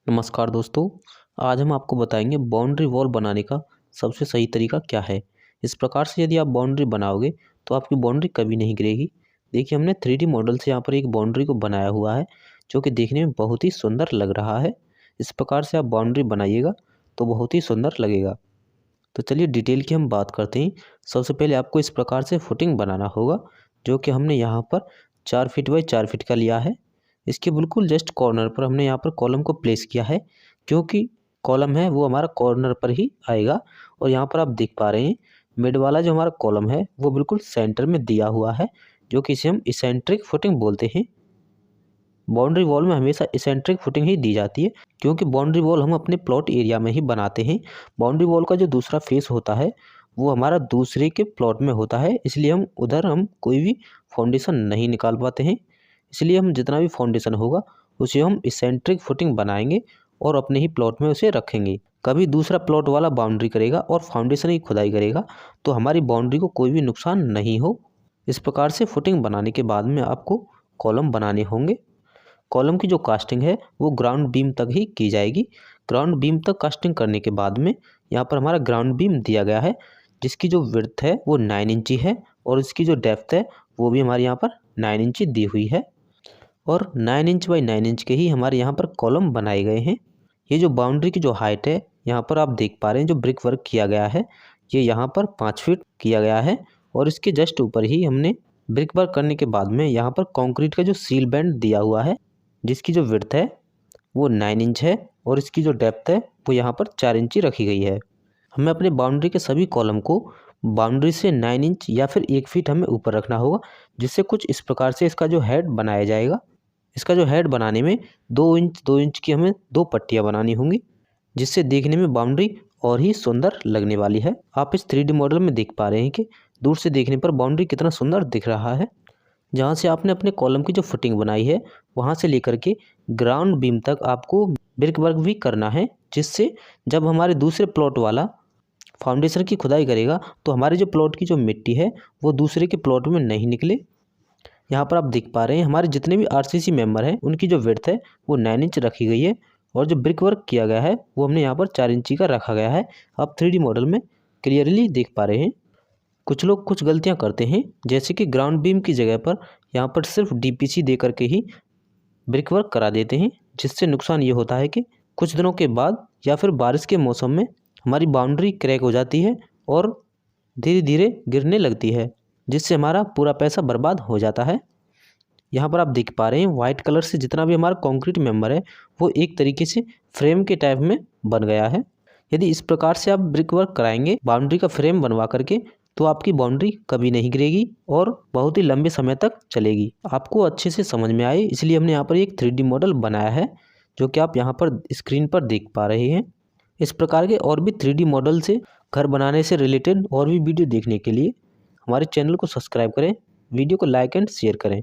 नमस्कार दोस्तों। आज हम आपको बताएंगे बाउंड्री वॉल बनाने का सबसे सही तरीका क्या है। इस प्रकार से यदि आप बाउंड्री बनाओगे तो आपकी बाउंड्री कभी नहीं गिरेगी। देखिए, हमने 3D मॉडल से यहाँ पर एक बाउंड्री को बनाया हुआ है जो कि देखने में बहुत ही सुंदर लग रहा है। इस प्रकार से आप बाउंड्री बनाइएगा तो बहुत ही सुंदर लगेगा। तो चलिए डिटेल की हम बात करते हैं। सबसे पहले आपको इस प्रकार से फुटिंग बनाना होगा, जो कि हमने यहाँ पर 4 फीट बाई 4 फीट का लिया है। इसके बिल्कुल जस्ट कॉर्नर पर हमने यहाँ पर कॉलम को प्लेस किया है, क्योंकि कॉलम है वो हमारा कॉर्नर पर ही आएगा। और यहाँ पर आप देख पा रहे हैं मिड वाला जो हमारा कॉलम है वो बिल्कुल सेंटर में दिया हुआ है, जो कि इसे हम इसेंट्रिक फुटिंग बोलते हैं। बाउंड्री वॉल में हमेशा इसेंट्रिक फुटिंग ही दी जाती है, क्योंकि बाउंड्री वॉल हम अपने प्लॉट एरिया में ही बनाते हैं। बाउंड्री वॉल का जो दूसरा फेस होता है वो हमारा दूसरे के प्लॉट में होता है, इसलिए हम कोई भी फाउंडेशन नहीं निकाल पाते हैं। इसलिए हम जितना भी फाउंडेशन होगा उसे हम इसेंट्रिक फुटिंग बनाएंगे और अपने ही प्लॉट में उसे रखेंगे। कभी दूसरा प्लॉट वाला बाउंड्री करेगा और फाउंडेशन की खुदाई करेगा तो हमारी बाउंड्री को कोई भी नुकसान नहीं हो। इस प्रकार से फुटिंग बनाने के बाद में आपको कॉलम बनाने होंगे। कॉलम की जो कास्टिंग है वो ग्राउंड बीम तक ही की जाएगी। ग्राउंड बीम तक कास्टिंग करने के बाद में यहाँ पर हमारा ग्राउंड बीम दिया गया है, जिसकी जो विड्थ है वो 9 इंची है और इसकी जो डेप्थ है वो भी हमारे यहाँ पर 9 इंची दी हुई है। और 9 इंच बाई 9 इंच के ही हमारे यहाँ पर कॉलम बनाए गए हैं। ये जो बाउंड्री की जो हाइट है यहाँ पर आप देख पा रहे हैं, जो ब्रिक वर्क किया गया है ये यहाँ पर 5 फीट किया गया है। और इसके जस्ट ऊपर ही हमने ब्रिक वर्क करने के बाद में यहाँ पर कंक्रीट का जो सील बैंड दिया हुआ है, जिसकी जो विड्थ है वो 9 इंच है और इसकी जो डेप्थ है वो यहाँ पर 4 इंची रखी गई है। हमें अपने बाउंड्री के सभी कॉलम को बाउंड्री से 9 इंच या फिर 1 फीट हमें ऊपर रखना होगा, जिससे कुछ इस प्रकार से इसका जो हेड बनाया जाएगा। इसका जो हेड बनाने में 2 इंच की हमें 2 पट्टियाँ बनानी होंगी, जिससे देखने में बाउंड्री और ही सुंदर लगने वाली है। आप इस 3D मॉडल में देख पा रहे हैं कि दूर से देखने पर बाउंड्री कितना सुंदर दिख रहा है। जहाँ से आपने अपने कॉलम की जो फुटिंग बनाई है वहाँ से लेकर के ग्राउंड बीम तक आपको ब्रिक वर्क भी करना है, जिससे जब हमारे दूसरे प्लॉट वाला फाउंडेशन की खुदाई करेगा तो हमारे जो प्लॉट की जो मिट्टी है वो दूसरे के प्लॉट में नहीं निकले। यहाँ पर आप देख पा रहे हैं हमारे जितने भी आरसीसी मेंबर हैं उनकी जो विड्थ है वो 9 इंच रखी गई है और जो ब्रिक वर्क किया गया है वो हमने यहाँ पर 4 इंची का रखा गया है। आप 3D मॉडल में क्लियरली देख पा रहे हैं। कुछ लोग कुछ गलतियाँ करते हैं, जैसे कि ग्राउंड बीम की जगह पर यहाँ पर सिर्फ DPC दे करके ही ब्रिक वर्क करा देते हैं, जिससे नुकसान ये होता है कि कुछ दिनों के बाद या फिर बारिश के मौसम में हमारी बाउंड्री क्रैक हो जाती है और धीरे धीरे गिरने लगती है, जिससे हमारा पूरा पैसा बर्बाद हो जाता है। यहाँ पर आप देख पा रहे हैं वाइट कलर से जितना भी हमारा कंक्रीट मेंबर है वो एक तरीके से फ्रेम के टाइप में बन गया है। यदि इस प्रकार से आप ब्रिक वर्क कराएंगे बाउंड्री का फ्रेम बनवा करके तो आपकी बाउंड्री कभी नहीं गिरेगी और बहुत ही लंबे समय तक चलेगी। आपको अच्छे से समझ में आए इसलिए हमने यहाँ पर एक 3D मॉडल बनाया है, जो कि आप यहाँ पर स्क्रीन पर देख पा रहे हैं। इस प्रकार के और भी 3D मॉडल से घर बनाने से रिलेटेड और भी वीडियो देखने के लिए हमारे चैनल को सब्सक्राइब करें, वीडियो को लाइक एंड शेयर करें।